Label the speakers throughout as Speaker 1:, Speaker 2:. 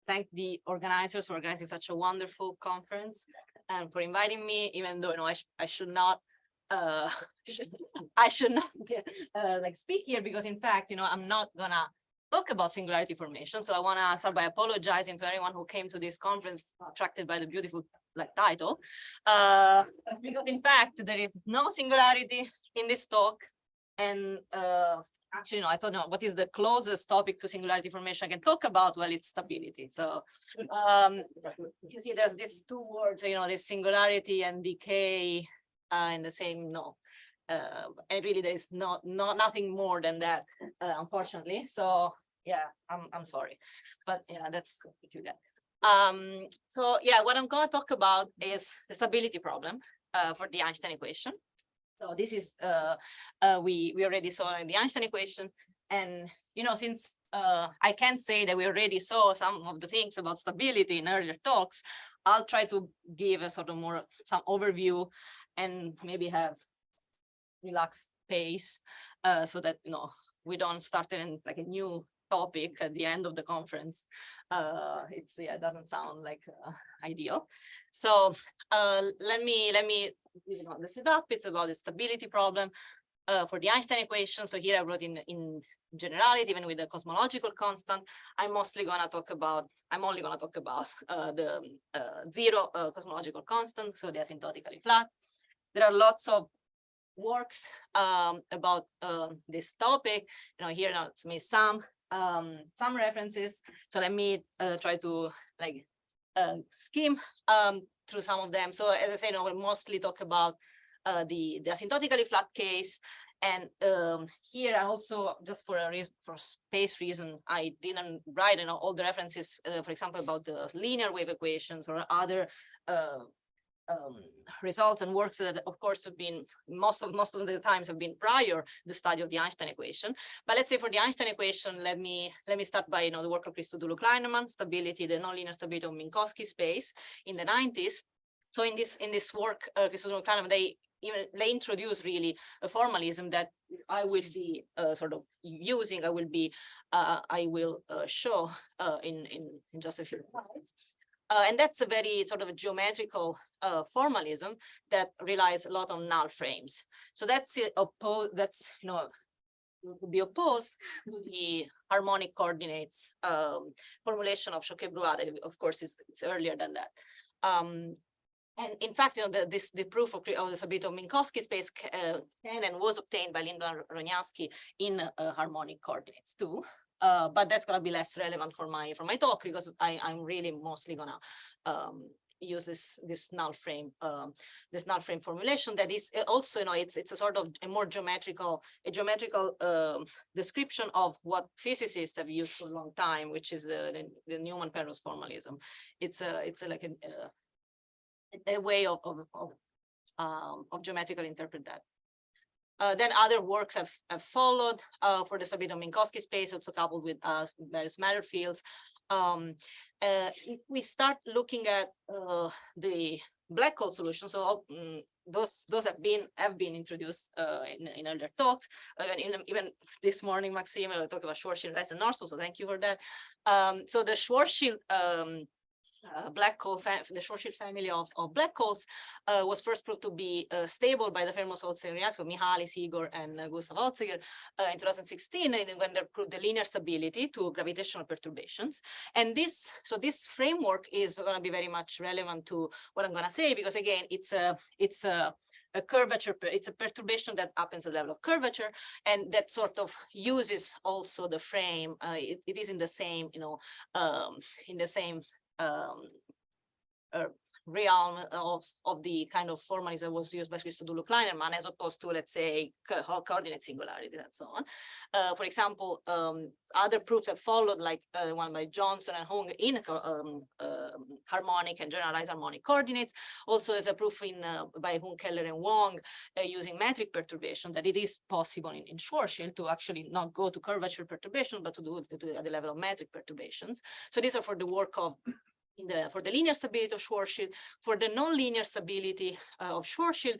Speaker 1: thank the organizers for organizing such a wonderful conference and for inviting me, even though I should not I should not like speak here, because in fact, I'm not gonna talk about singularity formation. So I want to start by apologizing to anyone who came to this conference attracted by the beautiful title, because in fact there is no singularity in this talk, and actually, no, I thought, no, what is the closest topic to singularity formation I can talk about? Well, it's stability. So you see, there's these two words, this singularity and decay in the same, no. And really, there is nothing more than that, unfortunately. So yeah, I'm sorry, but yeah, that's do that. So yeah, what I'm going to talk about is the stability problem for the Einstein equation. So this is we already saw in the Einstein equation, and since I can say that we already saw some of the things about stability in earlier talks, I'll try to give a sort of some overview and maybe have relaxed pace so that we don't start in like a new topic at the end of the conference. It doesn't sound like ideal. So let me this it up. It's about the stability problem for the Einstein equation. So here I wrote in generality, even with the cosmological constant. I'm only going to talk about the zero cosmological constant, so the asymptotically flat. There are lots of works about this topic. Here now it's me some references. So let me try to skim through some of them. So as I say, we'll mostly talk about the asymptotically flat case. And here I also, just for space reason, I didn't write all the references, for example, about the linear wave equations or other results and works that, of course, have been most of the times have been prior the study of the Einstein equation. But let's say for the Einstein equation, let me start by the work of Christodoulou-Kleinerman, stability, the nonlinear stability of Minkowski space in the 90s. So in this work, Christodoulou-Kleinerman, they introduce really a formalism that I will be sort of using. I will show in just a few slides. And that's a very sort of a geometrical formalism that relies a lot on null frames. So that's would be opposed to the harmonic coordinates formulation of Choquet-Brouat. Of course, it's earlier than that. And in fact, the proof of the stability of Minkowski space can and was obtained by Lindblad and Roniansky in harmonic coordinates too. But that's going to be less relevant for my talk, because I'm really mostly going to use this null frame formulation that is also, it's a sort of a more geometrical description of what physicists have used for a long time, which is the Newman-Penrose formalism. It's like a way of geometrically interpret that. Then other works have followed for the stability of Minkowski space, also coupled with various matter fields. If we start looking at the black hole solution, so those have been introduced in earlier talks. Even this morning, Maxime talked about Schwarzschild, Weiss, and Norso, so thank you for that. So the Schwarzschild black hole, the Schwarzschild family of black holes was first proved to be stable by the Fermo-Holzer reactors of Mihaly, Sigor, and Gustav Holziger in 2016, when they proved the linear stability to gravitational perturbations. And this framework is going to be very much relevant to what I'm going to say, because again, it's a curvature, it's a perturbation that happens at the level of curvature, and that sort of uses also the frame. It is in the same, realm of the kind of formalism that was used by Christodoulou-Kleinerman, as opposed to, let's say, coordinate singularities and so on. For example, other proofs have followed, like one by Johnson and Hung in harmonic and generalized harmonic coordinates. Also, as a proof by Hung, Keller, and Wong using metric perturbation, that it is possible in Schwarzschild to actually not go to curvature perturbation, but to do it at the level of metric perturbations. So these are for the work of for the linear stability of Schwarzschild. For the nonlinear stability of Schwarzschild,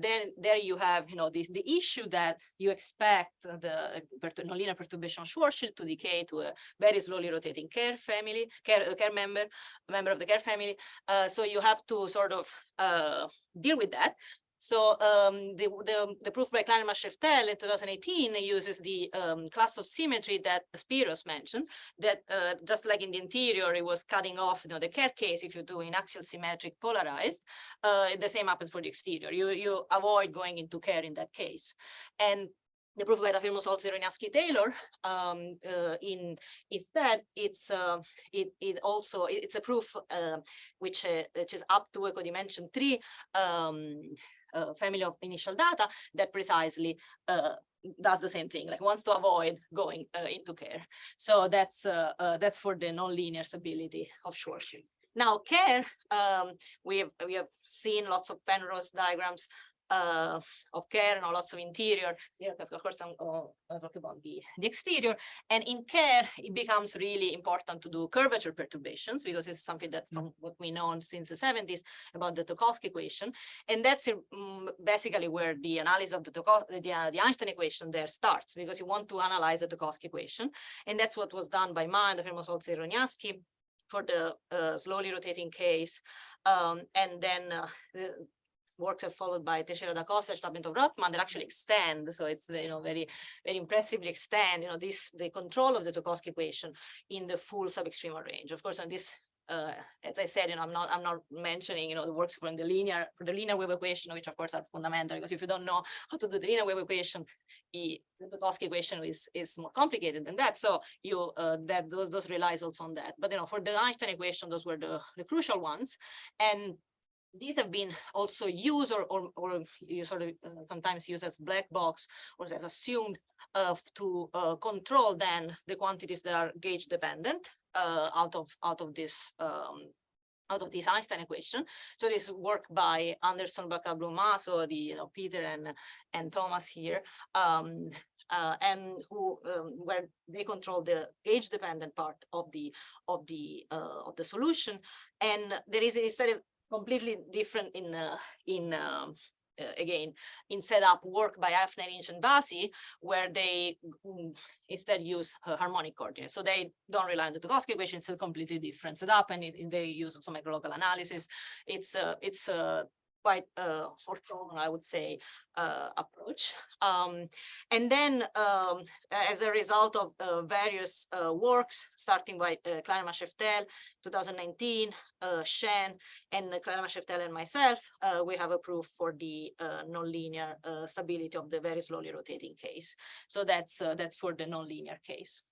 Speaker 1: then there you have, the issue that you expect the nonlinear perturbation of Schwarzschild to decay to a very slowly rotating Kerr family, Kerr member of the Kerr family. So you have to sort of deal with that. So the proof by Kleiner-Scheftel in 2018 uses the class of symmetry that Spiros mentioned, that just like in the interior, it was cutting off the Kerr case if you do in axial symmetric polarized. The same happens for the exterior. You avoid going into Kerr in that case. And the proof by Rafirmus-Olsen-Roniaski-Taylor, instead, it's a proof which is up to a codimension 3 family of initial data that precisely does the same thing, like wants to avoid going into Kerr. So that's for the nonlinear stability of Schwarzschild. Now Kerr, we have seen lots of Penrose diagrams of Kerr, lots of interior. Here, of course, I'll talk about the exterior. And in Kerr, it becomes really important to do curvature perturbations, because it's something that from what we know since the 70s about the Tokowski equation. And that's basically where the analysis of the Einstein equation there starts, because you want to analyze the Tokowski equation. And that's what was done by Ma and Rafirmus-Olsen-Roniaski for the slowly rotating case. And then works are followed by Teixeira da Costa, Schlapmentov-Rothman that actually extend. So it's very, very impressively extend, the control of the Tokowski equation in the full sub-extremal range. Of course, on this, as I said, I'm not mentioning, the works for the linear wave equation, which of course are fundamental, because if you don't know how to do the linear wave equation, the Tokowski equation is more complicated than that. So those relies also on that. But for the Einstein equation, those were the crucial ones. And these have been also used or you sort of sometimes used as black box or as assumed to control then the quantities that are gauge dependent out of this Einstein equation. So this work by Anderson, Bacca-Bluma, so the Peter and Thomas here, and who where they control the gauge dependent part of the solution. And there is instead of completely different again, in setup work by Hafner, Inch, and Bassi, where they instead use harmonic coordinates. So they don't rely on the Tokowski equation. It's a completely different setup, and they use also microlocal analysis. It's quite orthogonal, I would say, approach. And then as a result of various works, starting by Kleiner-Scheftel, 2019, Shen, and Kleiner-Scheftel and myself, we have a proof for the nonlinear stability of the very slowly rotating case. So that's for the nonlinear case.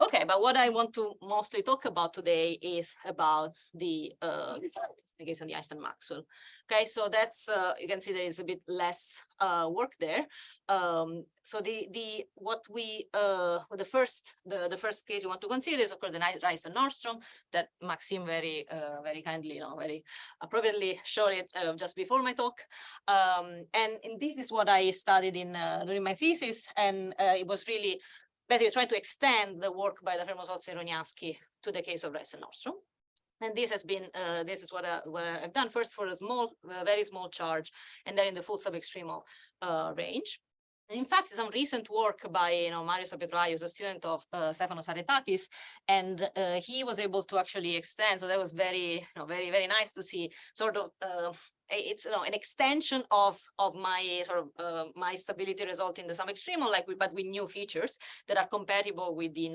Speaker 1: Okay, but what I want to mostly talk about today is about the case of the Einstein-Maxwell. Okay, so that's you can see there is a bit less work there. So the first case you want to consider is of course the Rice and Nordstrom that Maxime very kindly, very appropriately showed it just before my talk. And this is what I studied in my thesis, and it was really basically trying to extend the work by Rafirmus-Olsen-Roniaski to the case of Rice and Nordstrom. And this has been, this is what I've done first for a small, very small charge, and then in the full sub-extremal range. And in fact, some recent work by Marius Apetraios, a student of Stefanos Aretakis, and he was able to actually extend. So that was very, very nice to see. Sort of, it's an extension of my sort of my stability result in the sub-extremal, but with new features that are compatible with the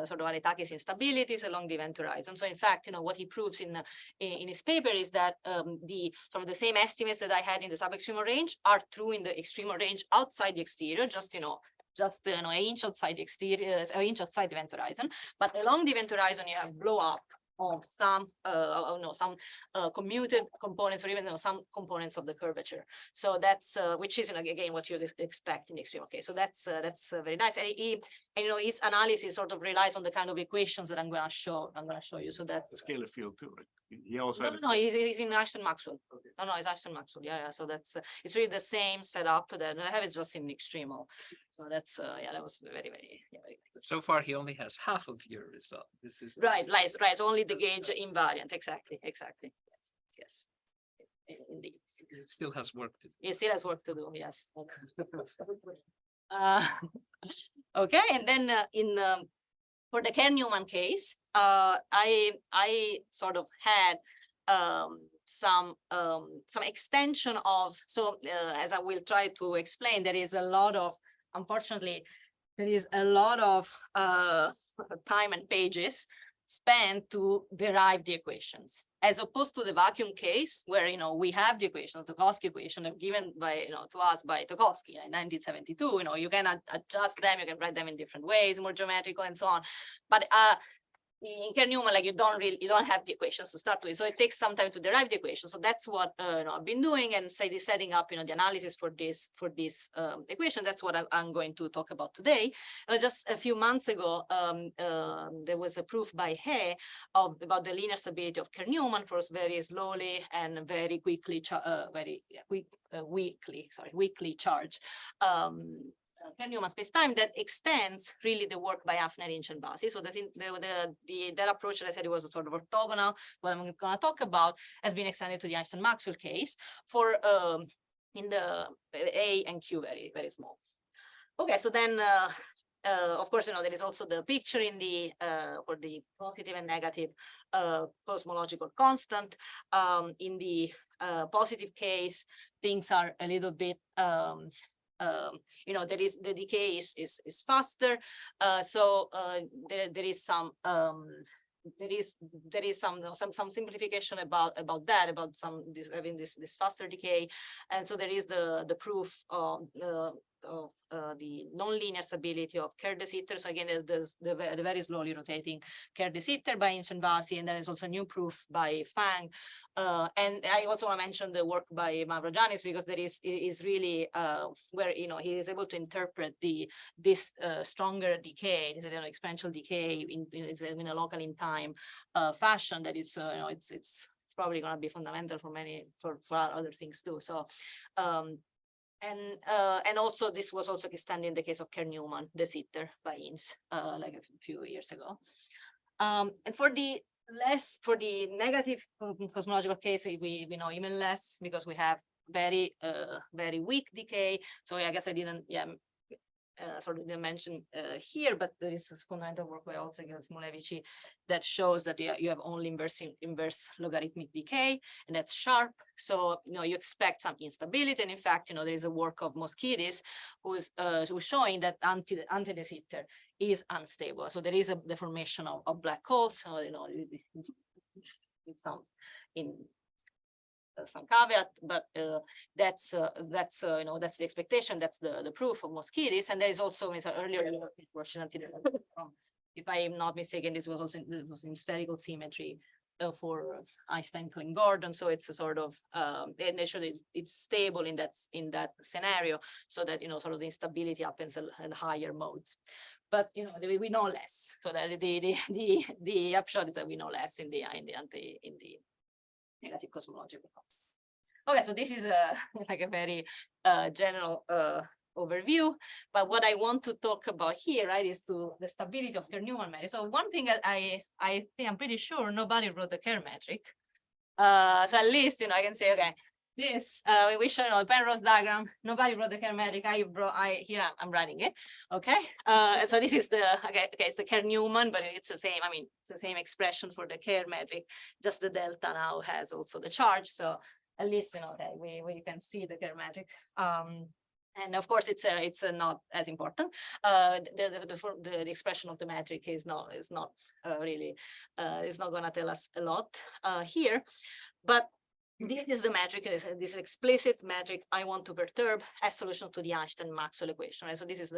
Speaker 1: sort of Aretakis instabilities along the event horizon. So in fact, what he proves in his paper is that the sort of the same estimates that I had in the sub-extremal range are true in the extremal range outside the exterior, just an inch outside the exterior, an inch outside the event horizon. But along the event horizon, you have blow up of some commuted components, or even some components of the curvature. So that's which is again what you expect in the extremal case. So that's very nice. And And his analysis sort of relies on the kind of equations that I'm going to show you. So that's
Speaker 2: the scalar field too, right? He also
Speaker 1: no, he's in Ashton Maxwell. Okay. No, it's Ashton Maxwell. Yeah. So that's it's really the same setup that I have it just in extremo. So that's that was very very.
Speaker 3: So far, he only has half of your result. This is
Speaker 1: right. So only the gauge invariant. Exactly. Yes. Indeed.
Speaker 3: It still has work to do.
Speaker 1: It still has work to do. Yes. Okay, and then for the Kerr-Newman case, I sort of had some extension of, as I will try to explain, there is a lot of, unfortunately, there is a lot of time and pages spent to derive the equations, as opposed to the vacuum case where we have the equation, the Tokowski equation given by to us by Tokowski in 1972. You can adjust them, you can write them in different ways, more geometrical and so on. But in Kerr-Newman, you don't have the equations to start with, so it takes some time to derive the equation. So that's what I've been doing, and setting up the analysis for this equation. That's what I'm going to talk about today. Just a few months ago, there was a proof by He about the linear stability of Kerr-Newman for very slowly and very quickly weakly charged Kerr-Newman spacetime that extends really the work by Hafner, Inch, and Bassi. So that approach that I said it was a sort of orthogonal, what I'm going to talk about, has been extended to the Einstein-Maxwell case for in the A and Q very, very small. Okay, so then of course, there is also the picture in the for the positive and negative cosmological constant. In the positive case, things are a little bit there is the decay is faster, so there is some some simplification about that, about having this faster decay, and so there is the proof of the nonlinear stability of Kerr de Sitter. So again, there's the very slowly rotating Kerr de Sitter by Inch and Bassi, and then there's also a new proof by Fang. And I also want to mention the work by Mavrogiannis, because there is really where he is able to interpret this stronger decay, this exponential decay in a local in time fashion that is it's probably going to be fundamental for other things too. So and also this was also extended in the case of Kerr-Newman, de Sitter by Inch, like a few years ago. And for the negative cosmological case, we know even less, because we have very weak decay. So I guess I didn't sort of didn't mention here, but there is this fundamental work by Olszeg and Smulevici that shows that you have only inverse logarithmic decay, and that's sharp. So you expect some instability, and in fact, there is a work of Moschidis who's showing that anti-de Sitter is unstable. So there is a deformation of black holes. So some caveat, but that's the expectation. That's the proof of Moschidis, and there is also earlier if I am not mistaken, this was also in spherical symmetry for Einstein-Klein-Gordon. So it's a sort of initially it's stable in that scenario, so that sort of the instability happens at higher modes. But we know less. So that the upshot is that we know less in the negative cosmological concept. Okay, so this is like a very general overview, but what I want to talk about here, right, is the stability of Kerr-Newman metric. So one thing that I think I'm pretty sure nobody wrote the Kerr metric. So at least I can say, okay, this we show a Penrose diagram. Nobody wrote the Kerr metric. Here I'm writing it. Okay, so this is it's the Kerr-Newman, but it's the same. I mean, it's the same expression for the Kerr metric. Just the delta now has also the charge. So at least okay, we can see the Kerr metric. And of course, it's not as important. The expression of the metric is not really is not going to tell us a lot here, but this is the metric, this explicit metric I want to perturb as solution to the Einstein-Maxwell equation. Right? So this is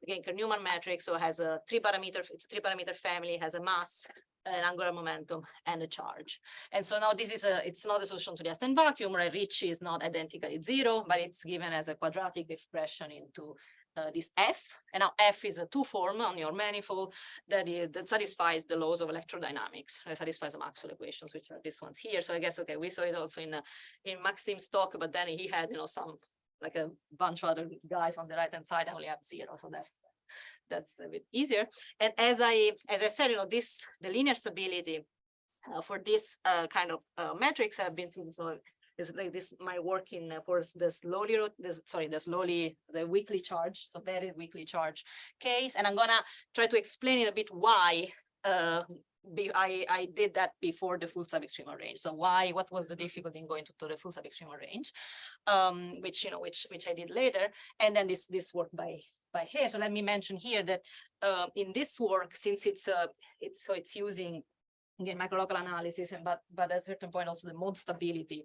Speaker 1: again Kerr-Newman metric. So it has a it's a 3-parameter family, has a mass, an angular momentum, and a charge. And so now this is it's not a solution to the Einstein vacuum, right? Ricci is not identically 0, but it's given as a quadratic expression into this F, and now F is a two form on your manifold that satisfies the laws of electrodynamics, that satisfies the Maxwell equations, which are these ones here. So I guess, okay, we saw it also in Maxim's talk, but then he had, some, like a bunch of other guys on the right-hand side. I only have 0, so that's a bit easier. And as I said, the linear stability for this kind of metrics have been so is like this my work in for the weakly charge, so very weakly charge case, and I'm gonna try to explain in a bit why I did that before the full subextremal range. So what was the difficulty in going to the full subextremal range, which I did later, and then this work by Hay. So let me mention here that in this work, since it's using again microlocal analysis, and but at a certain point also the mode stability,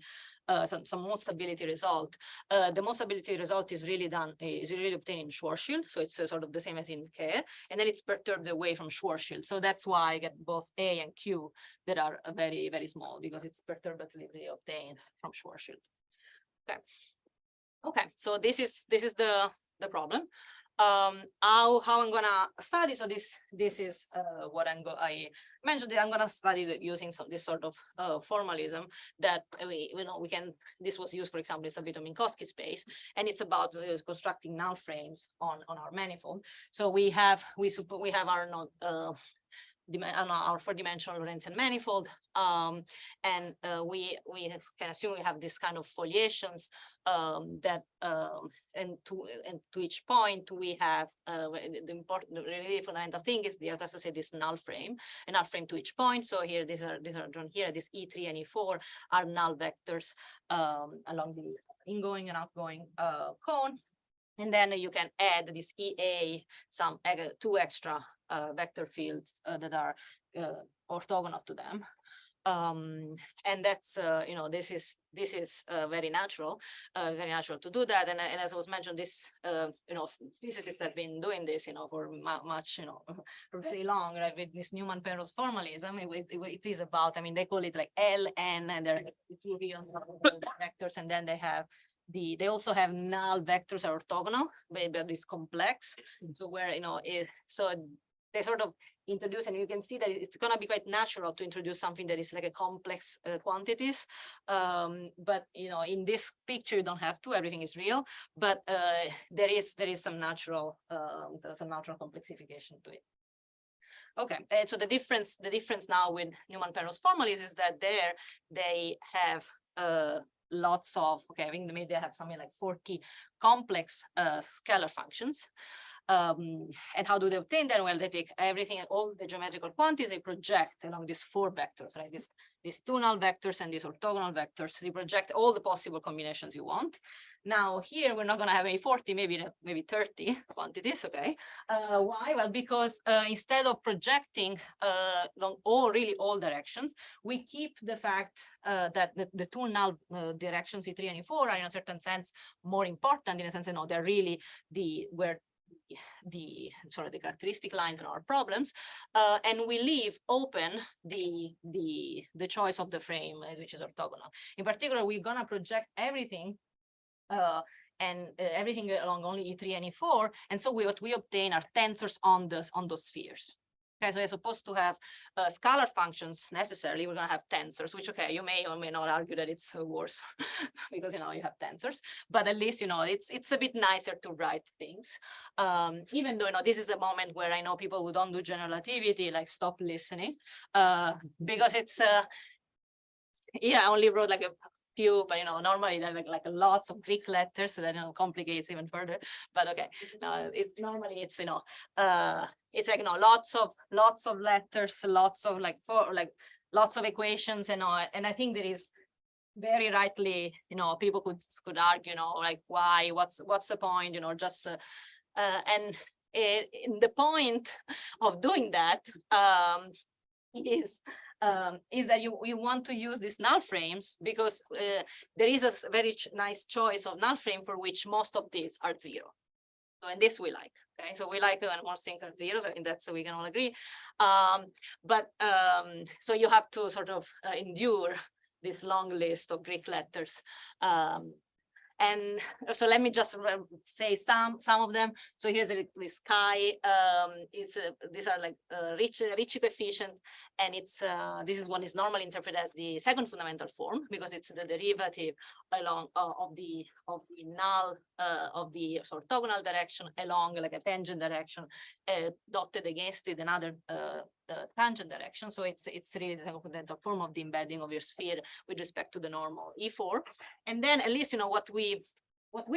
Speaker 1: some mode stability result. The mode stability result is really obtained in Schwarzschild, so it's sort of the same as in Kerr, and then it's perturbed away from Schwarzschild. So that's why I get both A and Q that are very, very small, because it's perturbatively obtained from Schwarzschild. Okay, so this is the problem. How I'm gonna study. So this is what I mentioned. I'm gonna study that using this sort of formalism that we can. This was used, for example, in Savito-Minkowski space, and it's about constructing null frames on our manifold. So we have our four-dimensional Lorentzian manifold, and we can assume we have this kind of foliations that and to each point we have the important, really fundamental thing is the associate this null frame, a null frame to each point. So here these are drawn here. This E3 and E4 are null vectors along the ingoing and outgoing cone. And then you can add this EA, some two extra vector fields that are orthogonal to them. And that's, this is very natural to do that. And as I was mentioned, this, physicists have been doing this, for much, for very long, right? With this Newman-Penrose formalism, it is about, they call it like LN, and there are two real vectors, and then they have they also have null vectors are orthogonal, but it's complex. So where, so they sort of introduce, and you can see that it's going to be quite natural to introduce something that is like a complex quantities. But, in this picture, you don't have to, everything is real, but there is some natural complexification to it. Okay, and so the difference now with Newman-Penrose formalism is that there they have lots of, I think maybe they have something like 40 complex scalar functions. And how do they obtain that? Well, they take everything, all the geometrical quantities, they project along these four vectors, right? These two null vectors and these orthogonal vectors. They project all the possible combinations you want. Now here, we're not going to have any 40, maybe 30 quantities, okay? Why? Well, because instead of projecting along all directions, we keep the fact that the two null directions, E3 and E4, are in a certain sense more important, in a sense, they're really the characteristic lines in our problems, and we leave open the choice of the frame, which is orthogonal. In particular, we're gonna project everything everything along only E3 and E4, and so what we obtain are tensors on those spheres. Okay, so as opposed to have scalar functions necessarily, we're going to have tensors, which, okay, you may or may not argue that it's worse because, you have tensors, but at least, it's a bit nicer to write things. Even though, this is a moment where I know people who don't do general relativity, like, stop listening, because it's, I only wrote like a few, but normally they're like lots of Greek letters, so that complicates even further. But okay, normally it's it's like lots of letters, lots of lots of equations, and I think there is very rightly, people could argue, like why, what's the point, just and the point of doing that is that you want to use these null frames because there is a very nice choice of null frame for which most of these are 0. So, and this we like, okay? So we like when most things are 0s. I think that's, so we can all agree. So you have to sort of endure this long list of Greek letters. And so let me just say some of them. So here's this chi. These are like Ricci coefficient, and it's this is one is normally interpreted as the second fundamental form because it's the derivative along of the null of the orthogonal direction along like a tangent direction dotted against it another tangent direction. So it's really the second fundamental form of the embedding of your sphere with respect to the normal E4. And then at least, you know, what we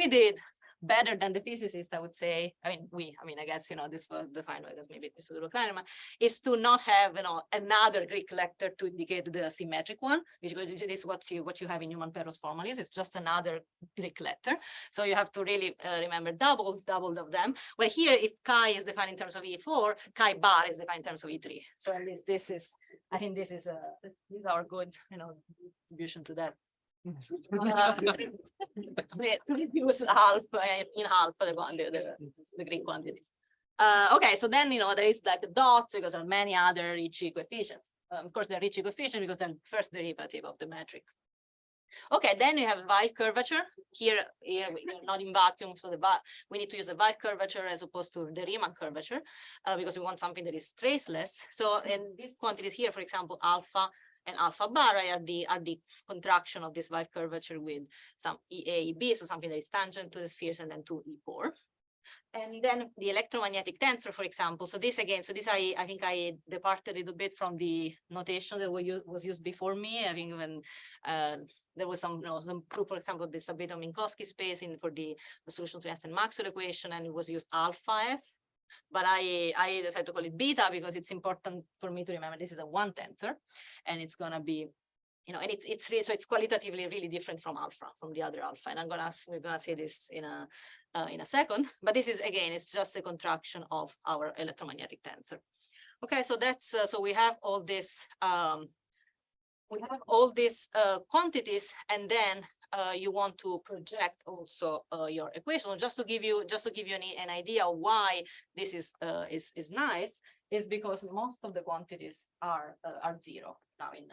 Speaker 1: did better than the physicists, I would say, I mean, I guess, you know, this was defined because maybe this is Kleiner, is to not have, you know, another Greek letter to indicate the symmetric one, which is what you have in Newman-Perros formalism. It's just another Greek letter. So you have to really remember double of them. Well, here, if chi is defined in terms of E4, chi bar is defined in terms of E3. So at least this is, I think this is our good, you know, contribution to that. To reduce half in half the Greek quantities. Okay, so then, you know, there is like the dots because there are many other Ricci coefficients. Of course, they're Ricci coefficients because they're the first derivative of the metric. Okay, then you have Weiss curvature. Here we're not in vacuum, so we need to use the Weiss curvature as opposed to the Riemann curvature because we want something that is traceless. So in these quantities here, for example, alpha and alpha bar are the contraction of this Weiss curvature with some EA, EB, so something that is tangent to the spheres and then to E4. And then the electromagnetic tensor, for example. So this again, so this I think I departed a little bit from the notation that was used before me. I think when there was some, you know, some proof, for example, this a bit of Minkowski space for the solution to the Einstein-Maxwell equation, and it was used alpha F. But I decided to call it beta because it's important for me to remember this is a one tensor, and it's gonna be, you know, and it's really, so it's qualitatively really different from alpha, from the other alpha. And we're gonna say this in a second. But this is again, it's just a contraction of our electromagnetic tensor. Okay, so that's so we have all this. We have all these quantities, and then you want to project also your equation. So just to give you an idea why this is nice, is because most of the quantities are zero now in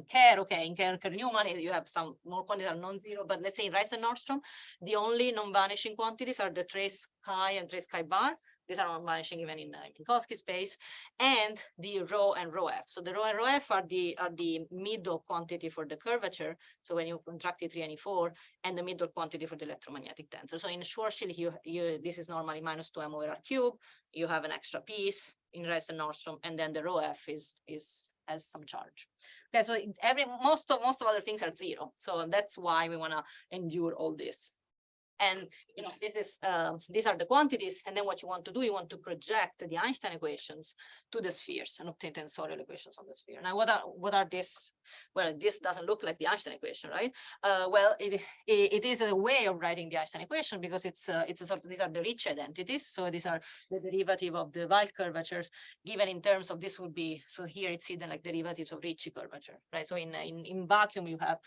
Speaker 1: Kerr. Okay, in Kerr Newman you have some more quantities are non-zero, but let's say in Rice and Nordstrom the only non-vanishing quantities are the trace chi and trace chi bar. These are not vanishing even in Minkowski space, and the rho and rho f. So the rho and rho f are the middle quantity for the curvature. So when you contract E3 and E4, and the middle quantity for the electromagnetic tensor. So in Schwarzschild, this is normally -2m over r cubed. You have an extra piece in Rice and Nordstrom, and then the rho f has some charge. Okay, so most of other things are zero. So that's why we want to endure all this. And you know, this is these are the quantities, and then what you want to do, you want to project the Einstein equations to the spheres and obtain tensorial equations on the sphere. Now, what are these? Well, this doesn't look like the Einstein equation, right? Well, it is a way of writing the Einstein equation because it's a sort of, these are the Ricci identities. So these are the derivative of the Weiss curvatures given in terms of this would be, so here it's hidden like derivatives of Ricci curvature, right? So in vacuum you have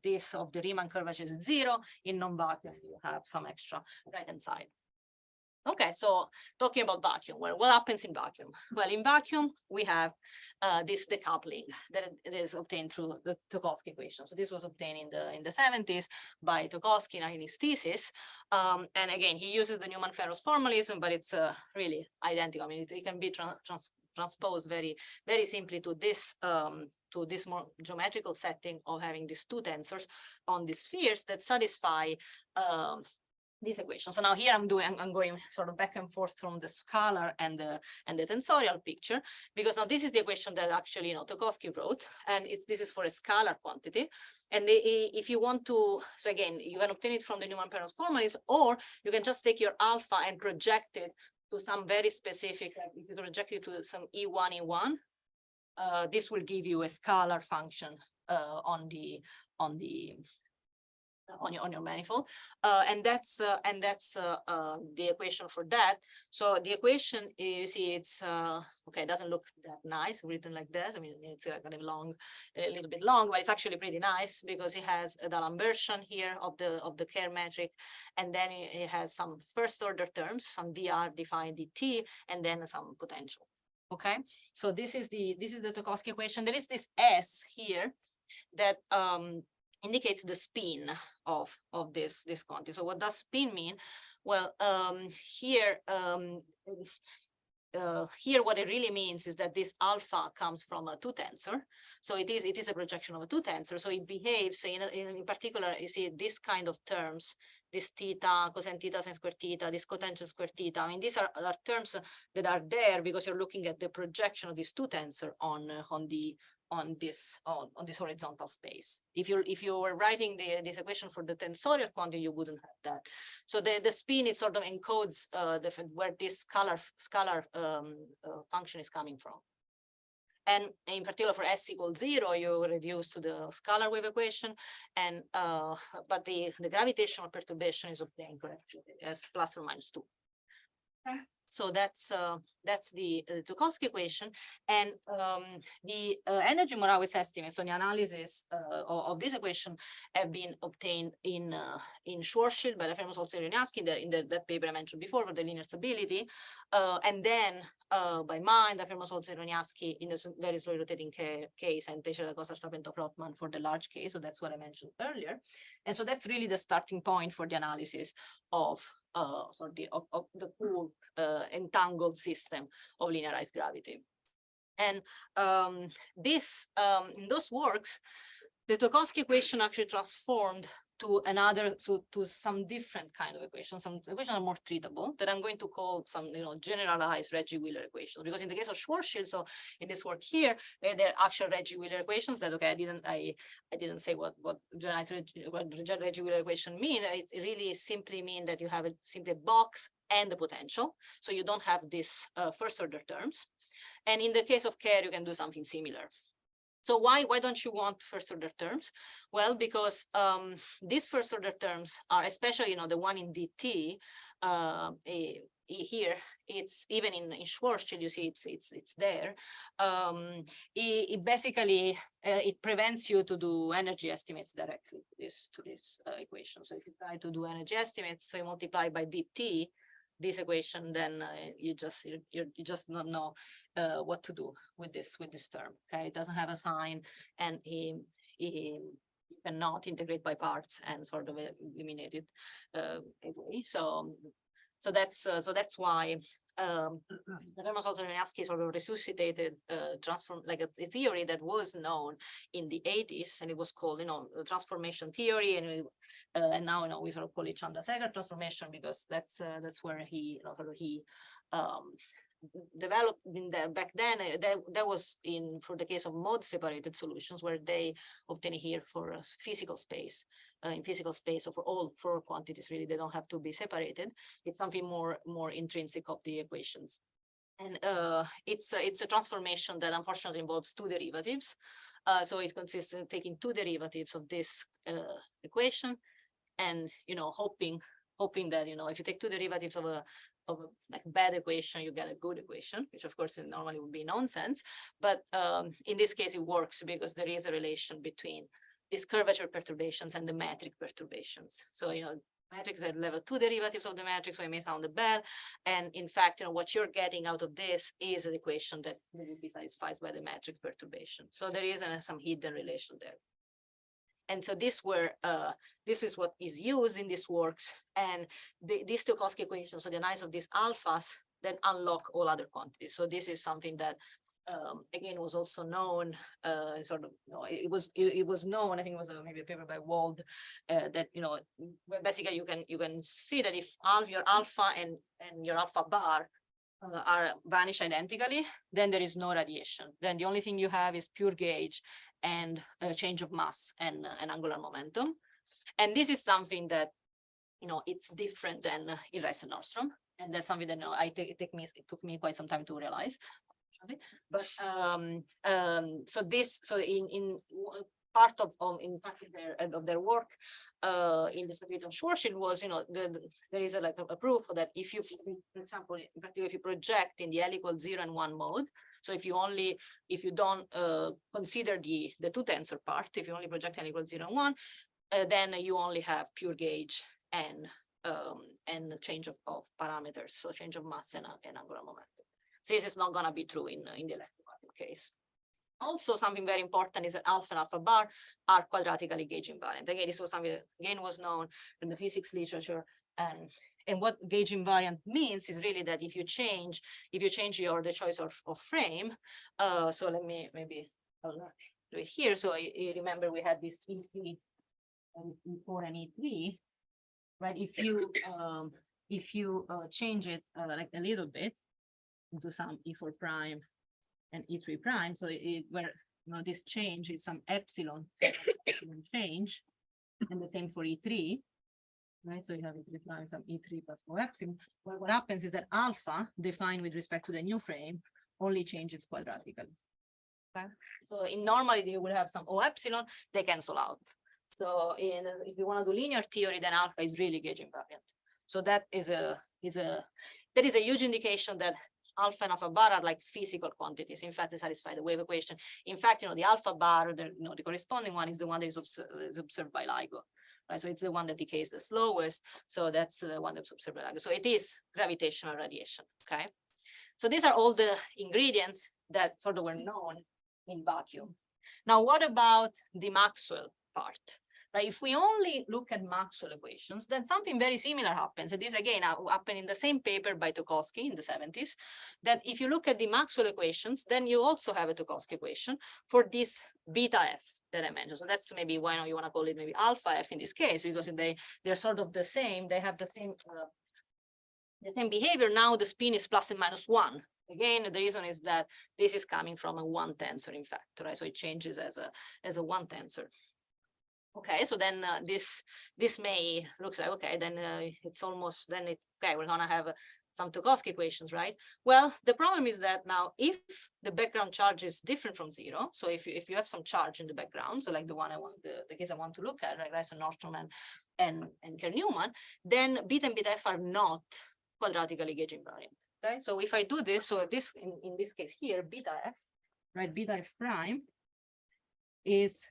Speaker 1: this of the Riemann curvature is 0. In non-vacuum you have some extra right hand side. Okay, so talking about vacuum, well, what happens in vacuum? Well, in vacuum, we have this decoupling that is obtained through the Tokowski equation. So this was obtained in the 70s by Tokowski in his thesis. And again, he uses the Newman-Perros formalism, but it's really identical. I mean, it can be transposed very, very simply to this more geometrical setting of having these two tensors on these spheres that satisfy this equation. So now here I'm going sort of back and forth from the scalar and the tensorial picture, because now this is the equation that actually, you know, Tokowski wrote, and this is for a scalar quantity. And if you want to, so again, you can obtain it from the Newman-Perros formalism, or you can just take your alpha and project it to some very specific, like if you project it to some E1, this will give you a scalar function on your manifold, and that's the equation for that. So the equation, you see, it's okay. It doesn't look that nice written like this. I mean, it's kind of long, a little bit long, but it's actually pretty nice because it has the Lambertian here of the Kerr metric, and then it has some first order terms, some dr defined dt, and then some potential. Okay, so this is the Tokowski equation. There is this S here that indicates the spin of this quantity. So what does spin mean? Well, here what it really means is that this alpha comes from a two tensor. So it is a projection of a two tensor. So it behaves in particular, you see this kind of terms, this theta, cosine theta, sine square theta, this cotangent square theta. I mean, these are terms that are there because you're looking at the projection of this two tensor on this horizontal space. If you were writing this equation for the tensorial quantity, you wouldn't have that. So the spin, it sort of encodes where this scalar function is coming from. And in particular for s equals 0, you reduce to the scalar wave equation, and but the gravitational perturbation is obtained correctly as plus or minus 2. Okay. So that's the Tukowski equation, and the energy Morawitz estimates. So the analysis of this equation have been obtained in Schwarzschild by the famous also Ioannidis in that paper I mentioned before for the linear stability, and then by mine, the famous also Ioannidis in the very slowly rotating case, and Teixeira da Costa Stapento-Trotman for the large case. So that's what I mentioned earlier, and so that's really the starting point for the analysis of the full entangled system of linearized gravity. And in those works, the Tukowski equation actually transformed to some different kind of equations. Some equations are more treatable that I'm going to call some generalized Reggie-Wheeler equations, because in the case of Schwarzschild, so in this work here, they're actual Reggie-Wheeler equations that I didn't say what generalized Reggie-Wheeler equation mean. It really simply mean that you have simply a box and the potential, so you don't have this first order terms. And in the case of Kerr, you can do something similar. So why don't you want first order terms? Well, because these first order terms are, especially the one in DT here, it's even in Schwarzschild, you see it's there. It basically it prevents you to do energy estimates directly to this equation. So if you try to do energy estimates, so you multiply by DT this equation, then you just don't know what to do with this term. Okay, it doesn't have a sign, and you cannot integrate by parts and sort of eliminate it away. So that's why the famous also Ioannidis sort of resuscitated a theory that was known in the 80s, and it was called transformation theory, and now we sort of call it Chandrasekhar transformation, because that's where he developed back then. That was for the case of mode separated solutions, where they obtain here for a physical space. In physical space, so for all four quantities, really, they don't have to be separated. It's something more intrinsic of the equations, and it's a transformation that unfortunately involves two derivatives. So it consists in taking two derivatives of this equation, and hoping that if you take two derivatives of a bad equation, you get a good equation, which of course normally would be nonsense. But in this case, it works because there is a relation between these curvature perturbations and the metric perturbations. So matrix at level 2 derivatives of the matrix, so it may sound bad. And in fact, what you're getting out of this is an equation that will be satisfied by the metric perturbation. So there is some hidden relation there. And so this is what is used in these works, and these Tukowski equations, so the analysis of these alphas, then unlock all other quantities. So this is something that again was also known, it was known, I think it was maybe a paper by Wald, that where basically you can see that if your alpha and your alpha bar are vanish identically, then there is no radiation. Then the only thing you have is pure gauge and change of mass and angular momentum. And this is something that it's different than in Rice and Nordstrom, and that's something that it took me quite some time to realize. But so in part of their work in the stability of Schwarzschild was there is a proof that if you, for example, in particular, if you project in the L equals 0 and 1 mode, so if you don't consider the two tensor part, if you only project L equals 0 and 1, then you only have pure gauge and change of parameters, so change of mass and angular momentum. So this is not going to be true in the electrostatic case. Also, something very important is that alpha and alpha bar are quadratically gauge invariant. Again, this was something that again was known in the physics literature. And what gauge invariant means is really that if you change the choice of frame, so let me maybe I'll do it here. So you remember we had this E3 and E4 and E3, right? If you change it like a little bit into some E4 prime and E3 prime, so where this change is some epsilon change, and the same for E3, right? So you have E3 prime, some E3 plus O epsilon. Well, what happens is that alpha, defined with respect to the new frame, only changes quadratically. Okay, so in normality you will have some O epsilon, they cancel out. So if you want to do linear theory, then alpha is really gauge invariant. So that is a huge indication that alpha and alpha bar are like physical quantities. In fact, they satisfy the wave equation. In fact, the alpha bar, the corresponding one is the one that is observed by LIGO. Right? So it's the one that decays the slowest. So that's the one that's observed by LIGO. So it is gravitational radiation. Okay. So these are all the ingredients that sort of were known in vacuum. Now, what about the Maxwell part? Right? If we only look at Maxwell equations, then something very similar happens. And this again happened in the same paper by Tokosky in the 70s, that if you look at the Maxwell equations, then you also have a Tokosky equation for this beta f that I mentioned. So that's maybe why you want to call it maybe alpha f in this case, because they're sort of the same, they have the same behavior. Now the spin is plus and minus 1. Again, the reason is that this is coming from a 1 tensor, in fact, right? So it changes as a 1 tensor. Okay, so then this may looks like okay, then it's almost okay. We're gonna have some Tokosky equations, right? Well, the problem is that now if the background charge is different from 0, so if you have some charge in the background, so like the one the case I want to look at, like Rice-Norton and Kerr-Newman, then beta and beta f are not quadratically gauge invariant. Okay, so if I do this, so this in this case here, beta f, right? Beta f prime is,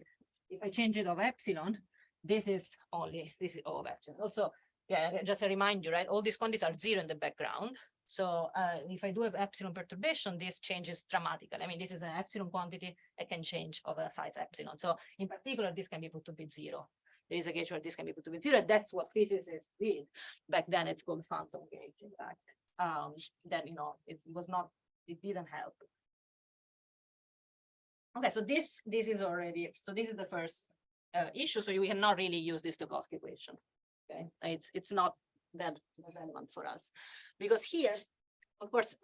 Speaker 1: if I change it of epsilon, this is O of epsilon. Also, yeah, just to remind you, right? All these quantities are 0 in the background. So if I do have epsilon perturbation, this changes dramatically. I mean, this is an epsilon quantity, it can change of a size epsilon. So in particular, this can be put to bit 0. There is a gauge where this can be put to bit 0. That's what physicists did. Back then it's called phantom gauge, in fact. That, it didn't help. Okay, so this is already, so this is the first issue. So we cannot really use this Tokosky equation. Okay, it's not that relevant for us, because here, of course,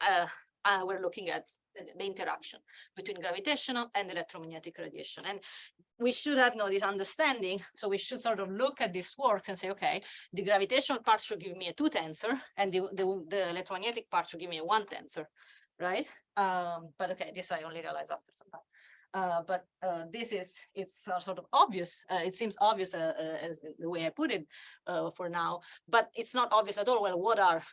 Speaker 1: we're looking at the interaction between gravitational and electromagnetic radiation, and we should have this understanding. So we should sort of look at this work and say, okay, the gravitational part should give me a 2 tensor, and the electromagnetic part should give me a 1 tensor, right? But okay, this I only realized after some time. But it's sort of obvious. It seems obvious as the way I put it for now, but it's not obvious at all. Well, what are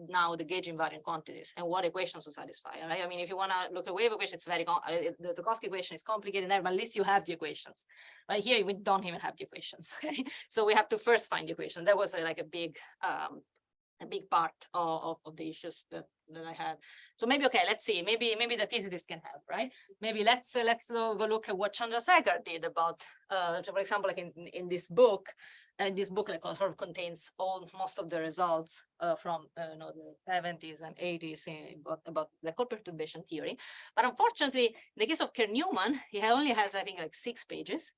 Speaker 1: now the gauge invariant quantities and what equations to satisfy? Right? I mean, if you want to look at wave equation, it's very the Tokosky equation is complicated there, but at least you have the equations. Right here, we don't even have the equations. Okay? So we have to first find the equation. That was like a big part of the issues that I had. So maybe, okay, let's see, maybe the physicists can help, right? Maybe let's go look at what Chandrasekhar did about, for example, like in this book, and this book like sort of contains most of the results from the 70s and 80s about the core perturbation theory. But unfortunately, in the case of Kerr-Newman, he only has, I think, like 6 pages.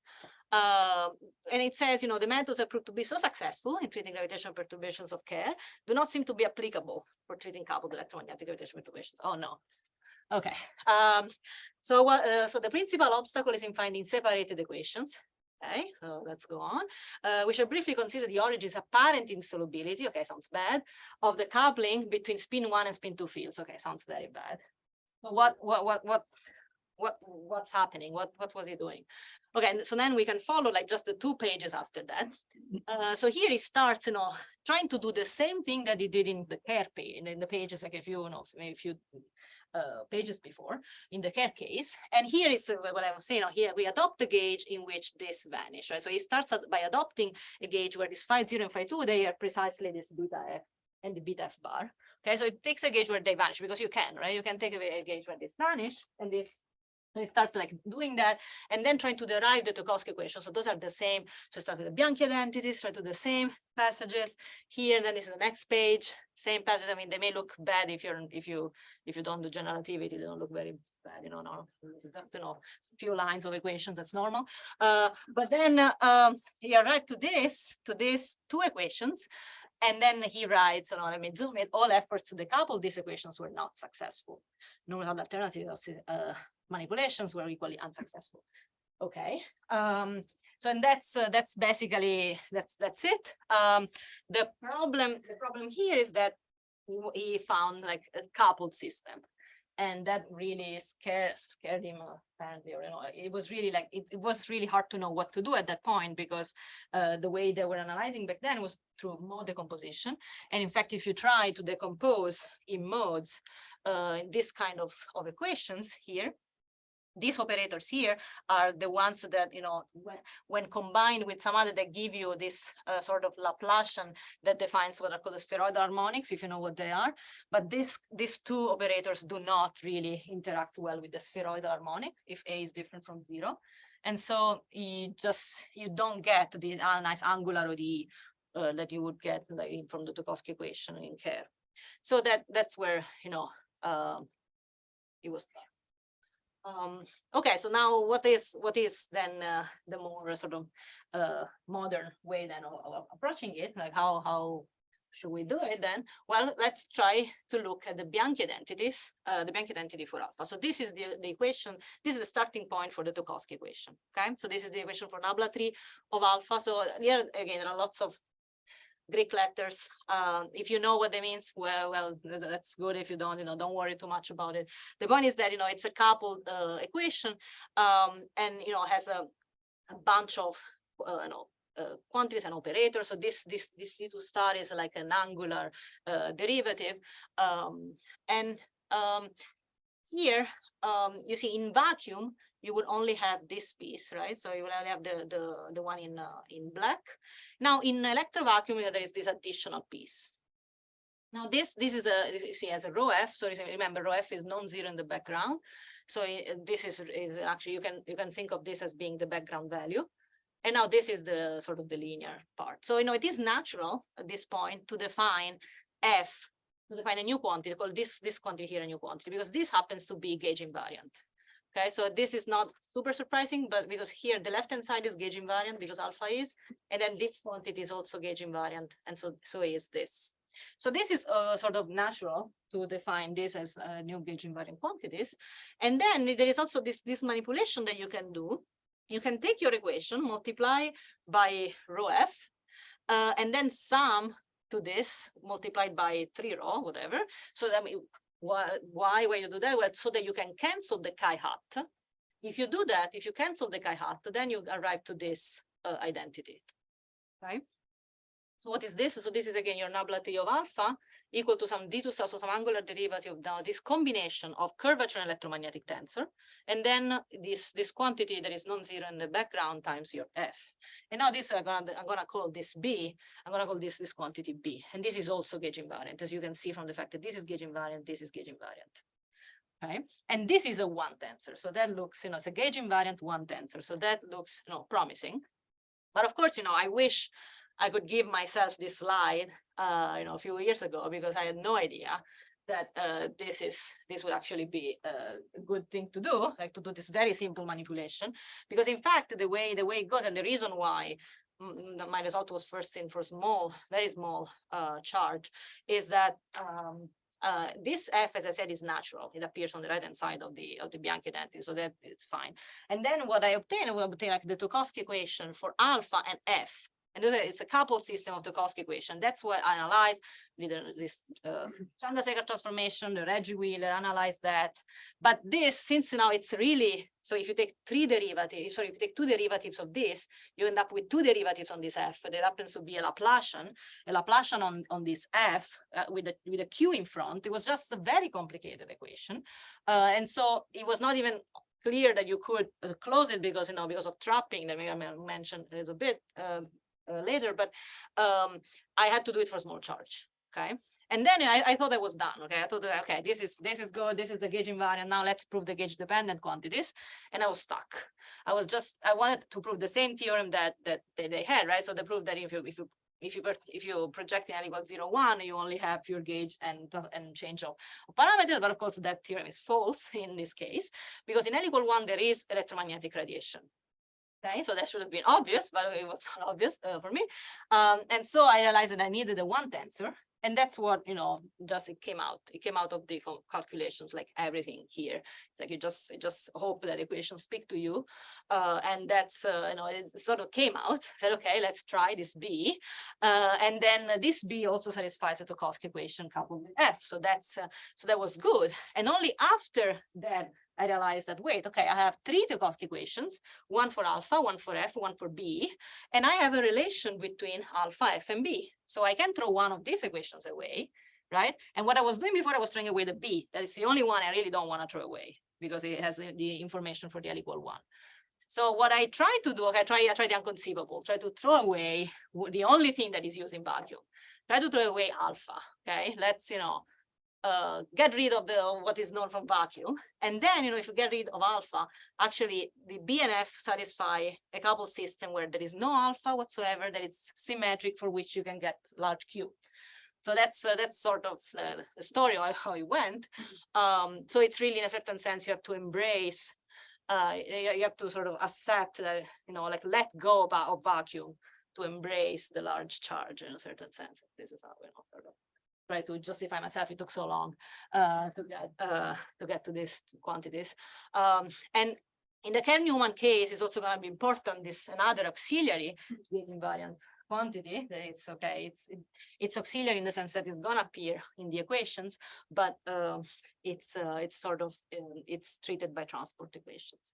Speaker 1: And it says, the methods that proved to be so successful in treating gravitational perturbations of Kerr do not seem to be applicable for treating coupled electromagnetic gravitational perturbations. Oh no. Okay. So the principal obstacle is in finding separated equations. Okay, so let's go on. We shall briefly consider the origins apparent insolubility. Okay, sounds bad. Of the coupling between spin 1 and spin 2 fields. Okay, sounds very bad. So what's happening? What was he doing? Okay, so then we can follow like just the 2 pages after that. So here he starts, trying to do the same thing that he did in the Kerr page, in the pages like maybe a few pages before in the Kerr case. And here is what I was saying. Here we adopt the gauge in which this vanished. Right? So he starts by adopting a gauge where this phi 0 and phi 2 they are precisely this beta f and the beta f bar. Okay, so it takes a gauge where they vanish because you can, right? You can take a gauge where this vanish and this So it starts like doing that and then trying to derive the Tokowski equation. So those are the same. So start with the Bianchi identities, try to do the same passages here. Then this is the next page, same passage. I mean, they may look bad if you don't do general relativity, they don't look very bad, you know, no, just, you know, a few lines of equations, that's normal. But then he arrived to these two equations. And then he writes, you know, let me zoom in, all efforts to decouple these equations were not successful. No alternative manipulations were equally unsuccessful. Okay. So and that's basically that's it. The problem here is that he found like a coupled system, and that really scared him apparently, or, you know, it was really like it was really hard to know what to do at that point, because the way they were analyzing back then was through mode decomposition. And in fact, if you try to decompose in modes this kind of equations here, these operators here are the ones that, you know, when combined with some other, that give you this sort of Laplacian that defines what are called the spheroidal harmonics, if you know what they are. But these two operators do not really interact well with the spheroidal harmonic if A is different from 0. And so you don't get the nice angular ODE that you would get like from the Tokowski equation in Kerr. So that's where, you know, it was there. Okay, so now what is then the more sort of modern way then of approaching it? Like how should we do it then? Well, let's try to look at the Bianchi identities, the Bianchi identity for alpha. So this is the equation. This is the starting point for the Tokowski equation. Okay, so this is the equation for nabla tree of alpha. So here again, there are lots of Greek letters. If you know what that means, well, that's good. If you don't, you know, don't worry too much about it. The point is that, you know, it's a coupled equation, and, you know, has a bunch of quantities and operators. So this V2 star is like an angular derivative, and here you see in vacuum you would only have this piece, right? So you will only have the one in black. Now in electrovacuum, there is this additional piece. Now this is you see as a rho f. So remember, rho f is non-zero in the background. So this is actually, you can think of this as being the background value. And now this is the sort of the linear part. So, you know, it is natural at this point to define f, to define a new quantity, called this quantity here a new quantity, because this happens to be gauge invariant. Okay, so this is not super surprising, but because here the left-hand side is gauge invariant because alpha is, and then this quantity is also gauge invariant, and so is this. So this is sort of natural to define this as new gauge invariant quantities. And then there is also this manipulation that you can do. You can take your equation, multiply by rho f, and then sum to this multiplied by 3 rho, whatever. So I mean, why you do that? Well, so that you can cancel the chi hat. If you do that, if you cancel the chi hat, then you arrive to this identity. Right? So what is this? So this is again your nabla tree of alpha equal to some d2 star, so some angular derivative of now this combination of curvature and electromagnetic tensor, and then this quantity that is non-zero in the background times your f. And now this I'm gonna call this b. I'm gonna call this quantity b, and this is also gauge invariant, as you can see from the fact that this is gauge invariant, this is gauge invariant. Okay, and this is a one tensor, so that looks, you know, it's a gauge invariant one tensor, so that looks, you know, promising. But of course, you know, I wish I could give myself this slide, you know, a few years ago, because I had no idea that this would actually be a good thing to do, like to do this very simple manipulation. Because in fact, the way it goes, and the reason why my result was first in for small, very small charge, is that this f, as I said, is natural. It appears on the right-hand side of the Bianchi identity, so that it's fine. And then what I obtain like the Tokowski equation for alpha and f. And it's a coupled system of the Tokowski equation. That's what I analyze. This Chandrasekhar transformation, the Reggie-Wheeler, analyze that. But this, since now it's really, so if you take if you take two derivatives of this, you end up with two derivatives on this f. That happens to be a Laplacian on this f with a q in front. It was just a very complicated equation. And so it was not even clear that you could close it because, you know, because of trapping that maybe I mentioned a little bit later, but I had to do it for small charge. Okay, And then I thought I was done. Okay, I thought, okay, this is good. This is the gauge invariant. Now let's prove the gauge dependent quantities. And I was stuck. I wanted to prove the same theorem that they had, right? So they proved that if you project in L equals 0, 1, you only have pure gauge and change of parameters. But of course, that theorem is false in this case, because in L equal 1, there is electromagnetic radiation. Okay, so that should have been obvious, but it was not obvious for me. And so I realized that I needed a one tensor. And that's what, just it came out. It came out of the calculations, like everything here. It's like you just hope that equations speak to you. And that's, it sort of came out. Said, okay, let's try this B. And then this B also satisfies the Tokowski equation coupled with F. So that was good. And only after that, I realized that, wait, okay, I have 3 Tokowski equations, one for alpha, one for F, one for B, and I have a relation between alpha, F, and B. So I can throw one of these equations away, right? And what I was doing before, I was throwing away the B. That is the only one I really don't want to throw away because it has the information for the L equal 1. So what I try to do, okay, I try the unconceivable, try to throw away the only thing that is used in vacuum. Try to throw away alpha, okay? Let's, get rid of what is known from vacuum. And then, if you get rid of alpha, actually the B and F satisfy a coupled system where there is no alpha whatsoever, that it's symmetric, for which you can get large Q. So that's sort of the story of how it went. So it's really, in a certain sense, you have to embrace, you have to sort of accept that, like let go of vacuum to embrace the large charge in a certain sense. This is how we sort of try to justify myself. It took so long to get to these quantities. And in the Kerr-Newman case, it's also going to be important. This another auxiliary gauge invariant quantity. That it's okay. It's auxiliary in the sense that it's going to appear in the equations, but it's sort of it's treated by transport equations.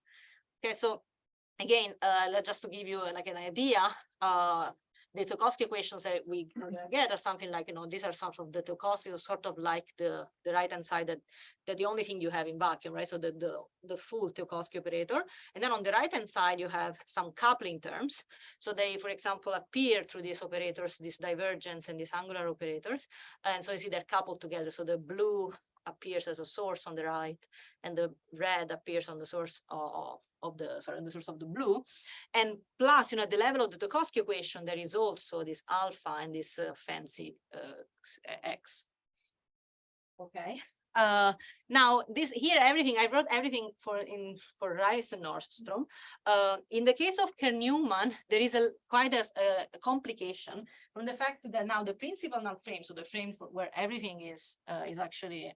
Speaker 1: Okay, so again, just to give you like an idea. The Tokowski equations that we get are something like, these are some of the Tokowski, sort of like the right-hand side that the only thing you have in vacuum, right? So the full Tokowski operator. And then on the right-hand side, you have some coupling terms. So they, for example, appear through these operators, these divergence and these angular operators. And so you see they're coupled together. So the blue appears as a source on the right, and the red appears on the source the source of the blue. And plus, at the level of the Tokowski equation, there is also this alpha and this fancy X. Okay. Now this here, everything I wrote everything for Rice and Nordstrom. In the case of Kerr-Newman, there is quite a complication from the fact that now the principal null frame, so the frame where everything is actually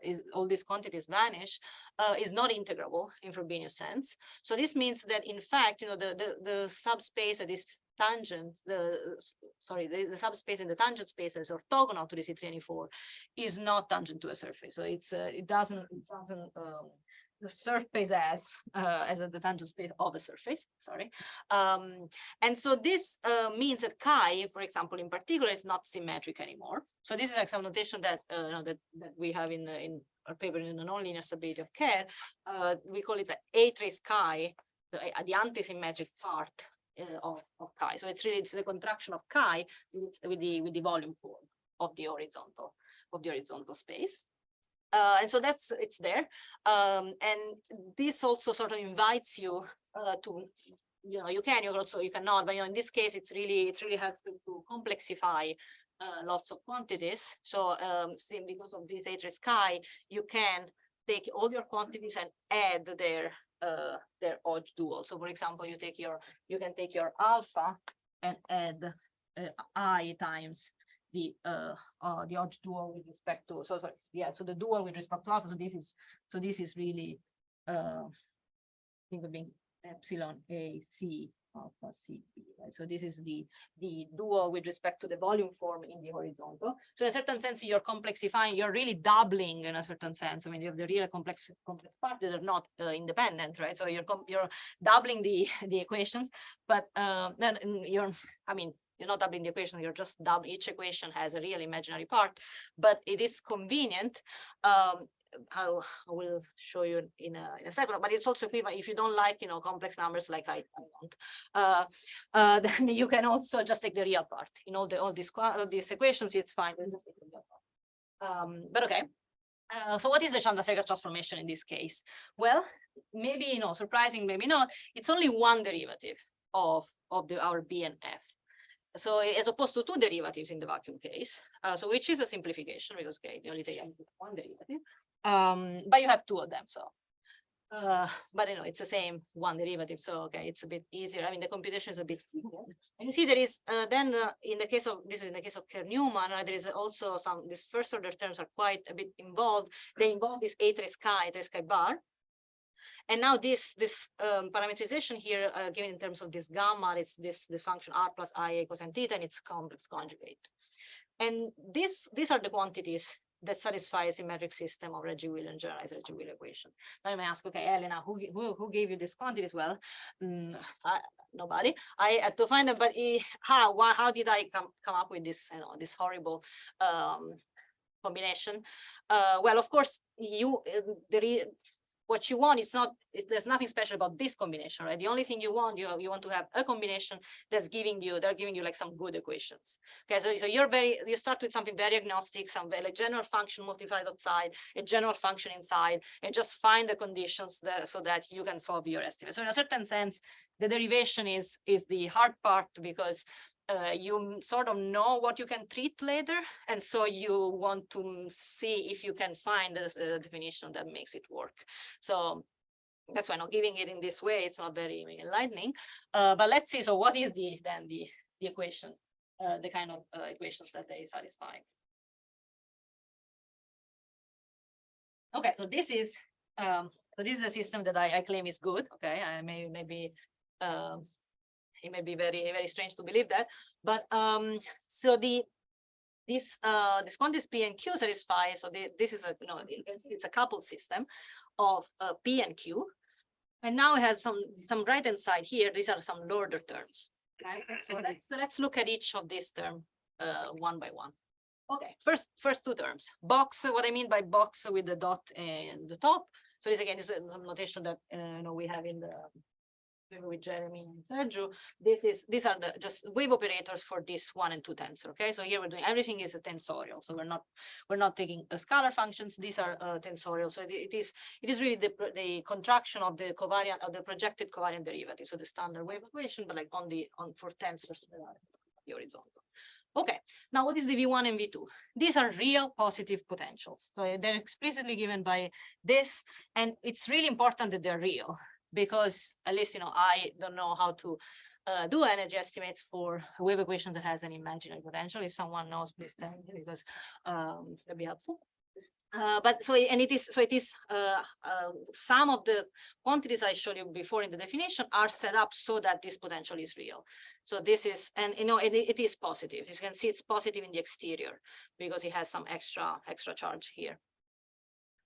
Speaker 1: is all these quantities vanish, is not integrable in Frobenius sense. So this means that in fact, the subspace that is tangent, the subspace in the tangent space is orthogonal to the C3N4 is not tangent to a surface. So it doesn't the surface as the tangent space of a surface. Sorry, and so this means that chi, for example, in particular, is not symmetric anymore. So this is like some notation that that we have in our paper in the nonlinear stability of Kerr. We call it the A trace chi, the anti-symmetric part of chi. So it's the contraction of chi with the volume form of the horizontal space. And so it's there. And this also sort of invites you to, you cannot, but in this case, it's really helpful to complexify lots of quantities. So because of this A trace chi, you can take all your quantities and add their Hodge dual. So for example, you can take your alpha and add I times the Hodge dual with respect to, so the dual with respect to alpha. So this is really think of being epsilon A C alpha C B, right? So this is the dual with respect to the volume form in the horizontal. So in a certain sense, you're complexifying, you're really doubling in a certain sense. I mean, you have the real complex part that are not independent, right? So you're doubling the equations, but then you're not doubling the equation, you're just doubling. Each equation has a real imaginary part, but it is convenient. I will show you in a second, but it's also equivalent if you don't like complex numbers like I don't. Then you can also just take the real part in all these equations. It's fine. But okay. So what is the Chandrasekhar transformation in this case? Well, maybe, surprising, maybe not. It's only one derivative of our B and F. So as opposed to two derivatives in the vacuum case, so which is a simplification because you only take one derivative, but you have two of them. So, but it's the same one derivative. So okay, it's a bit easier. I mean, the computation is a bit easier. And you see there is then in the case of this is in the case of Kerr-Newman, there is also these first order terms are quite a bit involved. They involve this a trace chi bar. And now this parameterization here, given in terms of this gamma, it's this function r plus ia cosine theta, and its complex conjugate. And these are the quantities that satisfy a symmetric system of Reggie-Wheeler and generalized Reggie-Wheeler equation. Now you may ask, okay, Elena, who gave you these quantities? Well, nobody. I had to find them, but how did I come up with this, this horrible combination? Well, of course, what you want is there's nothing special about this combination, right? The only thing you want to have a combination they're giving you like some good equations. Okay, so you start with something very agnostic, some like general function multiplied outside, a general function inside, and just find the conditions so that you can solve your estimate. So in a certain sense, the derivation is the hard part because you sort of know what you can treat later, and so you want to see if you can find a definition that makes it work. So that's why not giving it in this way, it's not very enlightening. But let's see. So what is the equation, the kind of equations that they satisfy? Okay, so this is a system that I claim is good. Okay, maybe it may be very, very strange to believe that, but so this quantities P and Q satisfy. So this is it's a coupled system of P and Q, and now it has some right hand side here. These are some lower order terms. Right. So let's look at each of these terms one by one. Okay, first two terms. Box. What I mean by box with the dot in the top. So this again is a notation that we have in the with Jeremy and Sergio. These are just wave operators for this 1 and 2 tensor. Okay, so here we're doing everything is a tensorial. So we're not taking scalar functions. These are tensorial. So it is really the contraction of the covariant of the projected covariant derivative. So the standard wave equation, but like for tensors that are the horizontal. Okay, now what is the V1 and V2? These are real positive potentials. So they're explicitly given by this, and it's really important that they're real, because at least, I don't know how to do energy estimates for a wave equation that has an imaginary potential. If someone knows, please tell me, because that'd be helpful. But it is some of the quantities I showed you before in the definition are set up so that this potential is real. So this is, and it is positive. You can see it's positive in the exterior because it has some extra charge here.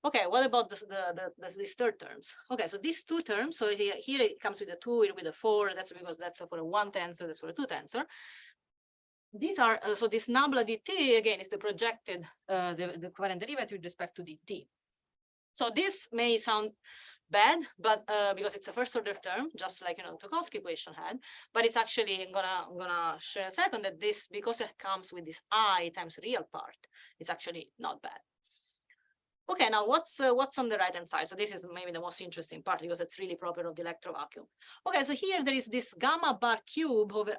Speaker 1: Okay, what about these third terms? Okay, so these two terms, so here it comes with a 2, with a 4, that's because that's for a 1 tensor, that's for a 2 tensor. These are, so this nabla dt, again, is the projected, the covariant derivative with respect to dt. So this may sound bad, but because it's a first order term, just like, Tokowski equation had, but it's actually, I'm gonna show in a second that this, because it comes with this I times real part, it's actually not bad. Okay, now what's on the right hand side? So this is maybe the most interesting part because it's really proper of the electrovacuum. Okay, so here there is this gamma bar cube over